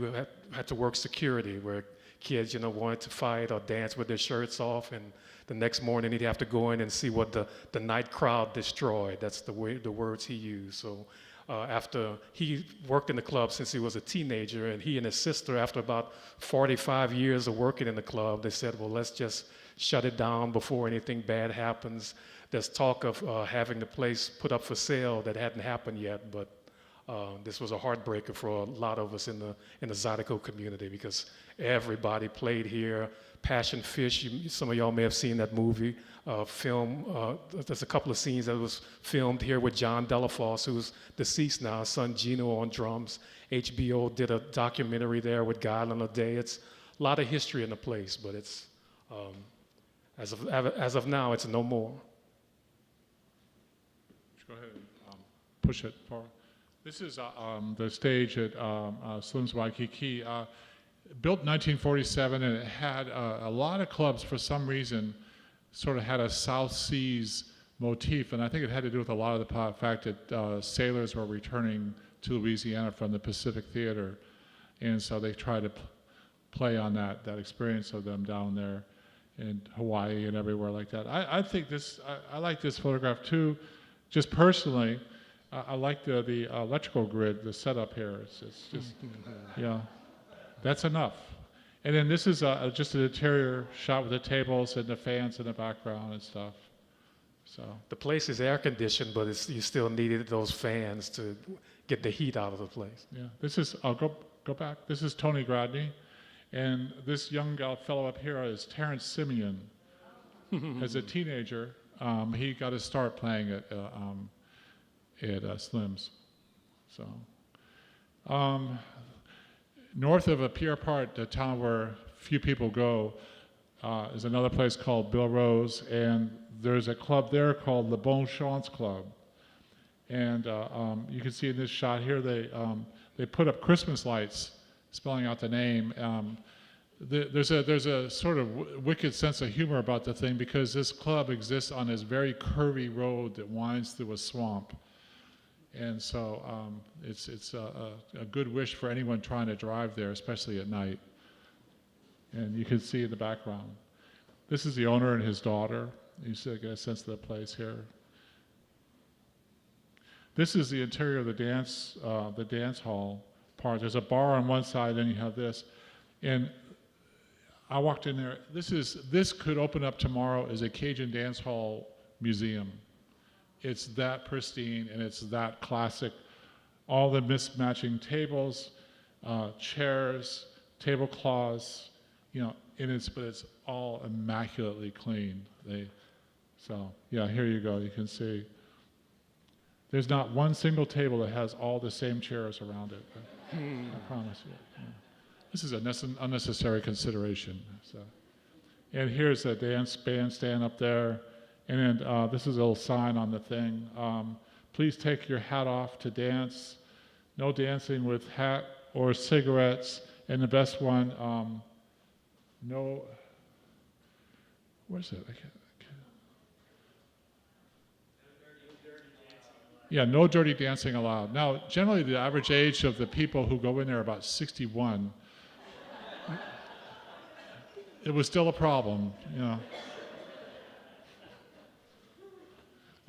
had to work security, where kids, wanted to fight or dance with their shirts off, and the next morning he'd have to go in and see what the night crowd destroyed. That's the words he used. So after he worked in the club since he was a teenager, and he and his sister, after about 45 years of working in the club, they said, well, let's just shut it down before anything bad happens. There's talk of having the place put up for sale that hadn't happened yet, but this was a heartbreaker for a lot of us in the Zydeco community, because everybody played here. Passion Fish, some of y'all may have seen that movie film. There's a couple of scenes that was filmed here with John Delafosse, who's deceased now, his son Gino on drums. HBO did a documentary there with Garland a Day. It's a lot of history in the place, but it's as of now, it's no more.
Go ahead and push it forward. This is the stage at Slim's Waikiki. Built in 1947, and it had a lot of clubs, for some reason, sort of had a South Seas motif, and I think it had to do with a lot of the fact that sailors were returning to Louisiana from the Pacific Theater, and so they tried to play on that experience of them down there in Hawaii and everywhere like that. I think I like this photograph too, just personally. I like the electrical grid, the setup here. It's just, yeah. That's enough. And then this is just an interior shot with the tables and the fans in the background and stuff. So
The place is air conditioned, but you still needed those fans to get the heat out of the place.
yeah, this is. I'll go back. This is Tony Gradney, and this young fellow up here is Terrence Simeon. As a teenager, he got his start playing at Slim's. So. North of Pierre Part, the town where few people go, is another place called Bill Rose, and there's a club there called Le Bon Chance Club. And you can see in this shot here, they put up Christmas lights, spelling out the name. There's a sort of wicked sense of humor about the thing, because this club exists on this very curvy road that winds through a swamp. And so it's a good wish for anyone trying to drive there, especially at night. And you can see in the background. This is the owner and his daughter. You see, get a sense of the place here. This is the interior of the dance hall part. There's a bar on one side, then you have this. And I walked in there. This could open up tomorrow as a Cajun dance hall museum. It's that pristine and it's that classic. All the mismatching tables, chairs, tablecloths, but it's all immaculately clean. So yeah, here you go. You can see. There's not one single table that has all the same chairs around it. I promise you. Yeah. This is an unnecessary consideration. So, and here's the dance bandstand up there. And then this is a little sign on the thing. Please take your hat off to dance. No dancing with hat or cigarettes. And the best one, no, where's it? Yeah, no dirty dancing allowed. Now, generally the average age of the people who go in there are about 61. It was still a problem,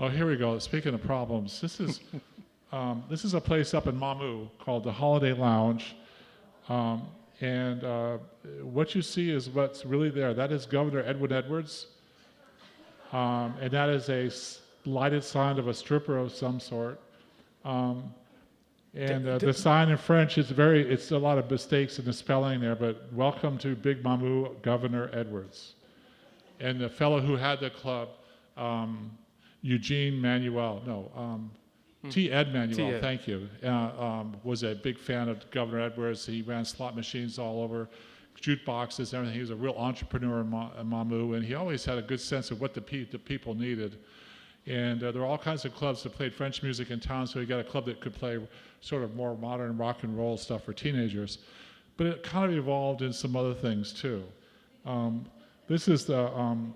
Oh, here we go. Speaking of problems, this is a place up in Mamu called the Holiday Lounge, and what you see is what's really there. That is Governor Edwin Edwards, and that is a lighted sign of a stripper of some sort. And the sign in French is it's a lot of mistakes in the spelling there, but welcome to Big Mamu, Governor Edwards. And the fellow who had the club, Eugene Manuel, T. Ed Manuel, thank you, was a big fan of Governor Edwards. He ran slot machines all over, jukeboxes, everything. He was a real entrepreneur in Mamu, and he always had a good sense of what the people needed. And there were all kinds of clubs that played French music in town, so he got a club that could play sort of more modern rock and roll stuff for teenagers. But it kind of evolved in some other things too. This is the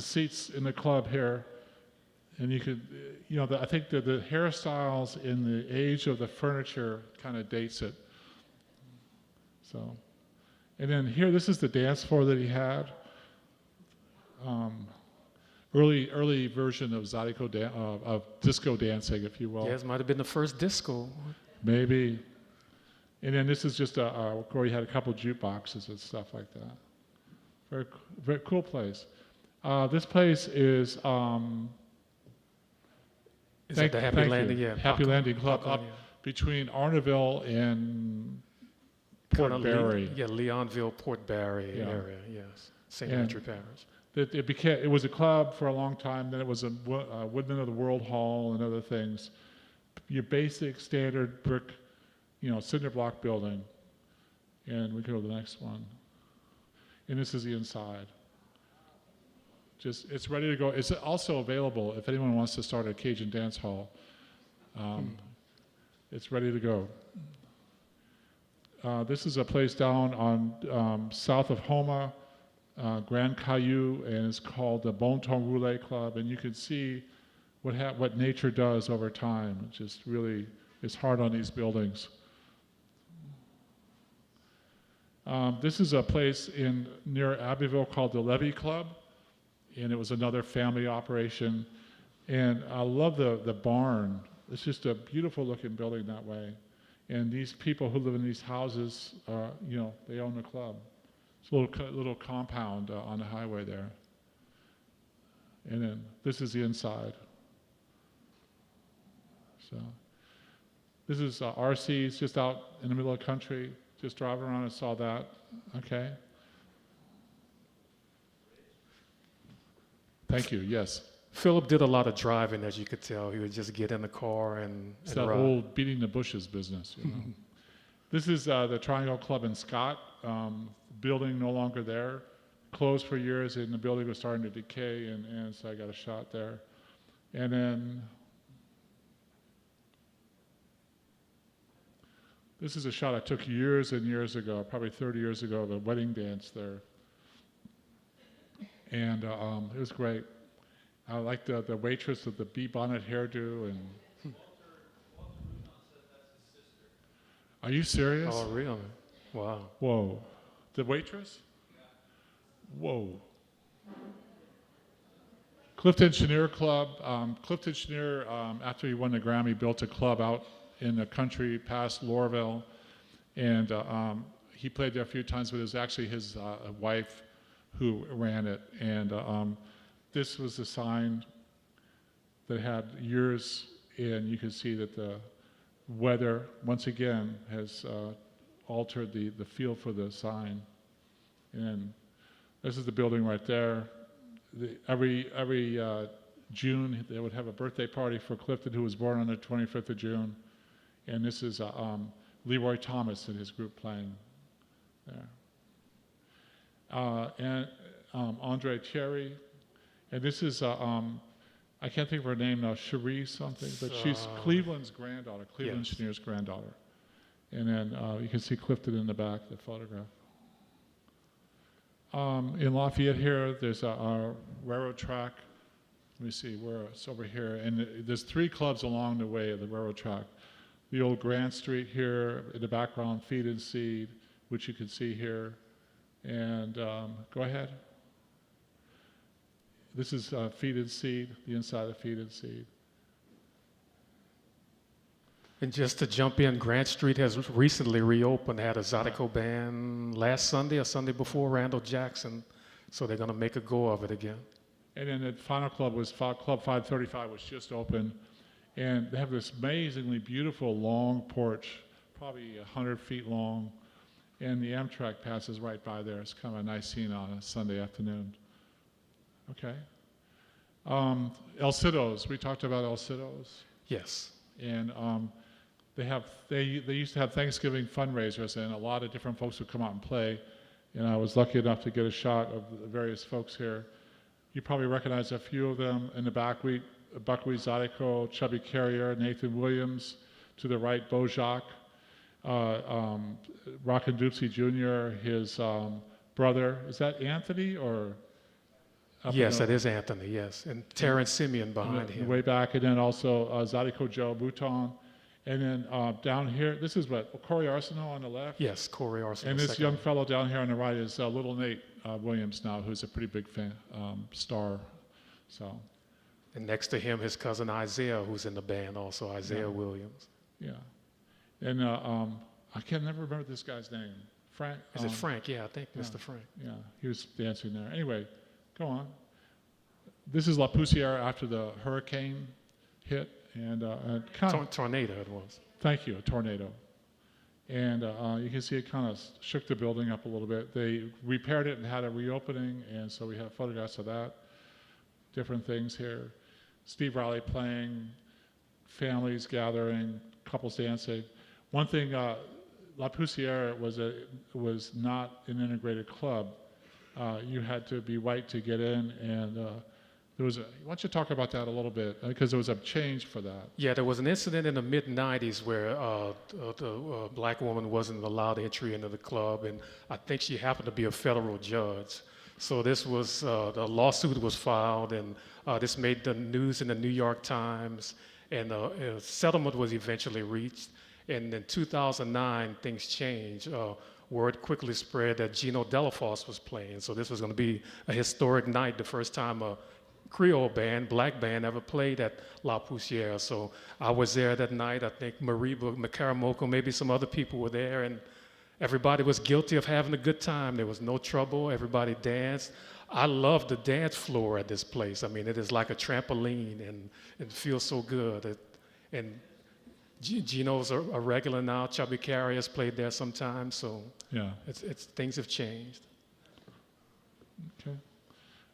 seats in the club here, and you could, I think that the hairstyles in the age of the furniture kind of dates it. So, and then here, this is the dance floor that he had. Early version of of disco dancing, if you will.
Yes, might have been the first disco.
Maybe. And then this is just where he had a couple jukeboxes and stuff like that. Very, very cool place. This place is.
Is that the Happy Landing? Yeah.
Happy Landing Club
Parkland,
up between Arneville and Port Barre.
Leonville, Port Barre area. Yes, St. Andrew Parish.
It was a club for a long time. Then it was a Woodman of the World Hall and other things. Your basic standard brick, cinder block building. And we go to the next one. And this is the inside. It's ready to go. It's also available if anyone wants to start a Cajun dance hall. It's ready to go. This is a place down on south of Houma, Grand Caillou, and it's called the Bon Ton Roulé Club. And you can see what nature does over time. It just really is hard on these buildings. This is a place near Abbeville called the Levy Club, and it was another family operation. And I love the barn. It's just a beautiful looking building that way. And these people who live in these houses, they own the club. It's a little compound on the highway there. And then this is the inside. So this is RC's just out in the middle of the country. Just driving around and saw that. Okay. Thank you. Yes.
Philip did a lot of driving, as you could tell. He would just get in the car and
It's that
ride.
old beating the bushes business. This is the Triangle Club in Scott. Building no longer there. Closed for years, and the building was starting to decay, and so I got a shot there. And then this is a shot I took years and years ago, probably 30 years ago, of a wedding dance there. And it was great. I liked the waitress with the bee bonnet hairdo. And Are you serious?
Oh, really? Wow.
Whoa. The waitress? Whoa. Clifton Chenier Club. Clifton Chenier, after he won the Grammy, built a club out in the country past Lorville. And he played there a few times, but it was actually his wife who ran it. And this was the sign that had years, and you can see that the weather, once again, has altered the feel for the sign. And this is the building right there. Every June, they would have a birthday party for Clifton, who was born on the 25th of June. And this is Leroy Thomas and his group playing there. And Andre Thierry. And this is, I can't think of her name now, Cherie something, but she's Cleveland's granddaughter, Cleveland
Yes.
Chenier's granddaughter. And then you can see Clifton in the back, the photograph. In Lafayette here, there's a railroad track. Let me see where it's over here. And there's 3 clubs along the way of the railroad track. The old Grant Street here, in the background, Feed and Seed, which you can see here. And go ahead. This is Feed and Seed, the inside of Feed and Seed.
And just to jump in, Grant Street has recently reopened, had a Zydeco band last Sunday or Sunday before, Randall Jackson. So they're going to make a go of it again.
And then the final club was Club 535, was just open. And they have this amazingly beautiful long porch, probably 100 feet long, and the Amtrak passes right by there. It's kind of a nice scene on a Sunday afternoon. Okay. El Citos, we talked about El Citos.
Yes.
And they used to have Thanksgiving fundraisers, and a lot of different folks would come out and play. And I was lucky enough to get a shot of the various folks here. You probably recognize a few of them in the buckwheat Zydeco, Chubby Carrier, Nathan Williams, to the right, Bo Jacques, Rockin' Doopsie Jr., his brother. Is that Anthony or?
Yes, that is Anthony, yes. And Terrence Simeon behind him.
Way back, and then also Zydeco Joe Bouton. And then down here, this is what, Corey Arsenault on the left?
Yes, Corey Arsenault.
And this young fellow down here on the right is Little Nate Williams now, who's a pretty big fan, star. So.
And next to him, his cousin Isaiah, who's in the band also, Isaiah Williams.
Yeah. And I can never remember this guy's name. Frank?
Is it Frank? Yeah, I think Mr. Frank.
Yeah, he was dancing there. Anyway, go on. This is La Poussière after the hurricane hit. And
tornado it was.
Thank you, a tornado. And you can see it kind of shook the building up a little bit. They repaired it and had a reopening, and so we have photographs of that. Different things here. Steve Riley playing, families gathering, couples dancing. One thing, La Poussière was not an integrated club. You had to be white to get in, and why don't you talk about that a little bit? Because there was a change for that.
Yeah, there was an incident in the mid-'90s where the black woman wasn't allowed entry into the club, and I think she happened to be a federal judge. So this was, the lawsuit was filed, and this made the news in the New York Times, and a settlement was eventually reached. And in 2009, things changed. Word quickly spread that Gino Delafosse was playing. So this was going to be a historic night, the first time a Creole band, black band, ever played at La Poussière. So I was there that night. I think Mariba Makaramoko, maybe some other people were there, and everybody was guilty of having a good time. There was no trouble. Everybody danced. I love the dance floor at this place. I mean, it is like a trampoline, and it feels so good. And Gino's a regular now. Chubby Carrier's played there sometimes. So
yeah,
things have changed.
Okay.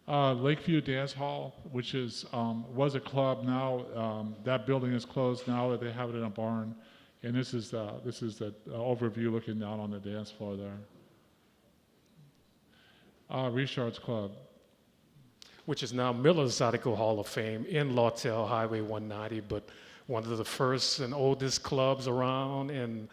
Lakeview Dance Hall, which was a club. Now that building is closed. Now they have it in a barn. And this is the overview looking down on the dance floor there. Richard's Club.
Which is now Miller's Zydeco Hall of Fame in Lawtell Highway 190, but one of the first and oldest clubs around. And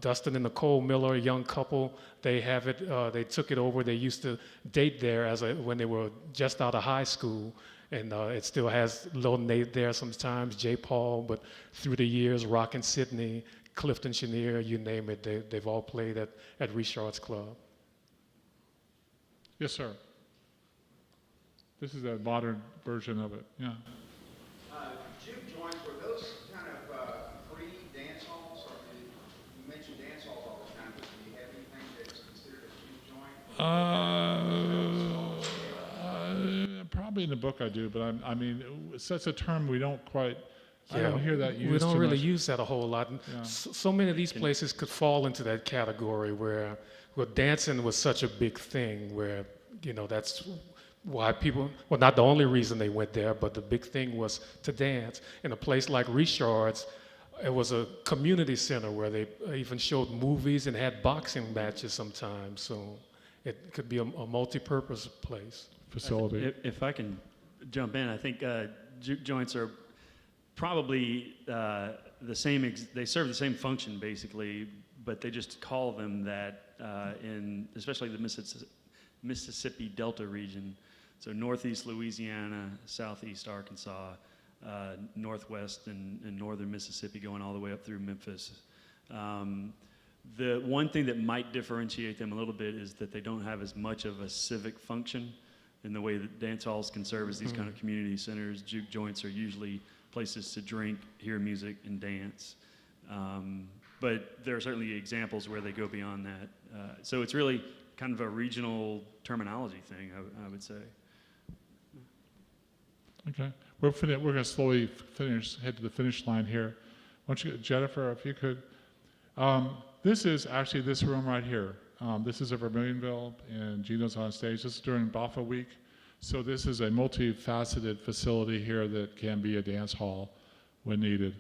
Dustin and Nicole Miller, a young couple, they have it. They took it over. They used to date there when they were just out of high school. And it still has Lil Nate there sometimes, J. Paul, but through the years, Rockin' Sydney, Clifton Chenier, you name it, they've all played at Richard's Club.
Yes, sir. This is a modern version of it, yeah.
Juke joints, were those kind of pre-dance halls? Or you mentioned dance halls all the time, but do you have anything that's considered a juke joint?
Probably in the book I do, but I mean, it's such a term we don't quite, I don't hear that used
We don't
too
really
much.
use that a whole lot.
Yeah.
So many of these places could fall into that category where dancing was such a big thing where, that's why people, well, not the only reason they went there, but the big thing was to dance. In a place like Richard's, it was a community center where they even showed movies and had boxing matches sometimes. So it could be a multi-purpose place.
Facility.
If I can jump in, I think juke joints are probably the same. They serve the same function basically, but they just call them that in especially the Mississippi Delta region. So northeast Louisiana, southeast Arkansas, northwest and northern Mississippi, going all the way up through Memphis. The one thing that might differentiate them a little bit is that they don't have as much of a civic function in the way that dance halls can serve as these kind of community centers. Juke joints are usually places to drink, hear music, and dance. But there are certainly examples where they go beyond that. So it's really kind of a regional terminology thing, I would say.
Okay. we're going to slowly head to the finish line here. Why don't you, Jennifer, if you could. This is actually this room right here. This is a Vermilionville, and Gino's on stage. This is during BAFA week. So this is a multifaceted facility here that can be a dance hall when needed.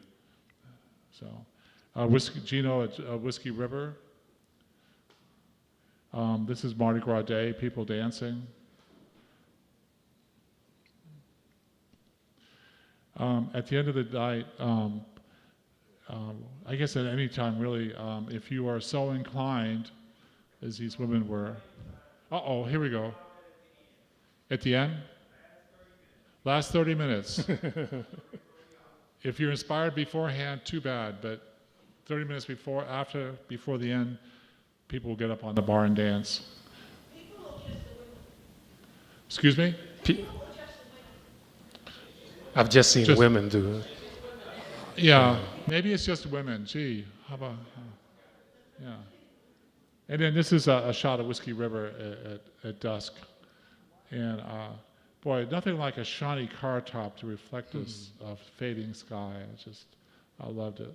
So, Gino at Whiskey River. This is Mardi Gras Day, people dancing. At the end of the night, I guess at any time really, if you are so inclined, as these women were. Uh-oh, here we go. At the end? Last 30 minutes. If you're inspired beforehand, too bad, but 30 minutes before the end, people will get up on the bar and dance. Excuse me?
I've just seen women do it.
Yeah, maybe it's just women. Gee, how about, yeah. And then this is a shot of Whiskey River at dusk. And boy, nothing like a shiny car top to reflect this fading sky. I loved it.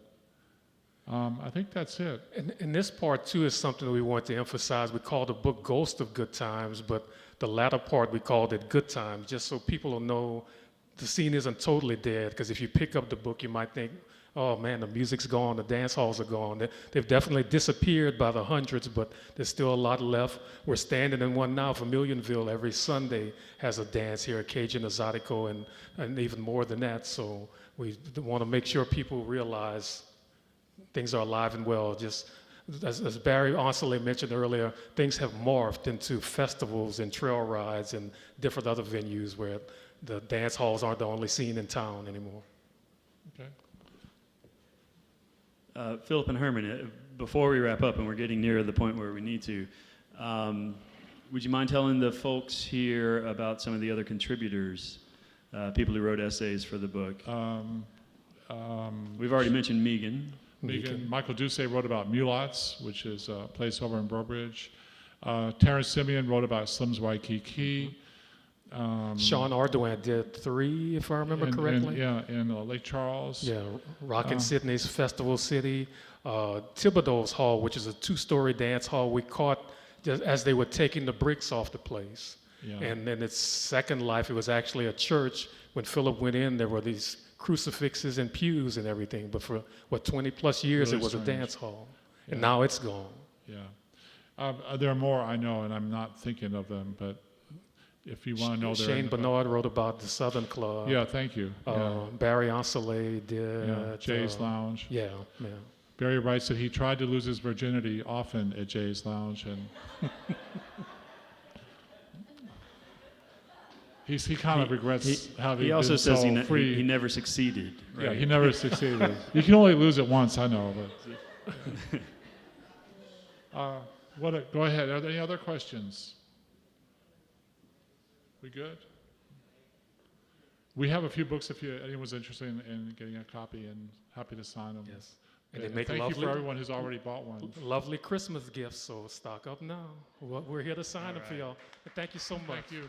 I think that's it.
And this part too is something that we want to emphasize. We call the book Ghost of Good Times, but the latter part we called it Good Times, just so people will know the scene isn't totally dead. Because if you pick up the book, you might think, oh man, the music's gone, the dance halls are gone. They've definitely disappeared by the hundreds, but there's still a lot left. We're standing in one now. Vermilionville every Sunday has a dance here, Cajun, Zydeco, and even more than that. So we want to make sure people realize things are alive and well. Just as Barry Onsley mentioned earlier, things have morphed into festivals and trail rides and different other venues where the dance halls aren't the only scene in town anymore.
Okay.
Philip and Herman, before we wrap up, and we're getting near the point where we need to, would you mind telling the folks here about some of the other contributors, people who wrote essays for the book? We've already mentioned Megan.
Michael Duce wrote about Mulots, which is a place over in Burbridge. Terrence Simeon wrote about Slim's Waikiki.
Sean Ardoin did 3, if I remember correctly.
In Lake Charles.
Yeah, Rockin' Sydney's Festival City. Thibodeau's Hall, which is a 2-story dance hall we caught just as they were taking the bricks off the place. Yeah. And in its second life, it was actually a church. When Philip went in, there were these crucifixes and pews and everything. But for, 20 plus years, really it was strange. A dance hall. Yeah. And now it's gone.
Yeah. There are more I know, and I'm not thinking of them, but if you want to know,
Shane Bernard wrote about the Southern Club.
Yeah, thank you.
Barry Onsley did.
Jay's Lounge.
Yeah.
Barry writes that he tried to lose his virginity often at Jay's Lounge, and he kind of regrets having
He also
been
says
so free.
he never succeeded. Right?
Yeah, he never succeeded. You can only lose it once, I know. But go ahead. Are there any other questions? We good? We have a few books if anyone's interested in getting a copy, and happy to sign them.
Yes. And they make
thank
lovely,
you for everyone who's already bought one.
Lovely Christmas gifts, so stock up now. We're here to sign them for y'all. Thank you so much.
Thank you.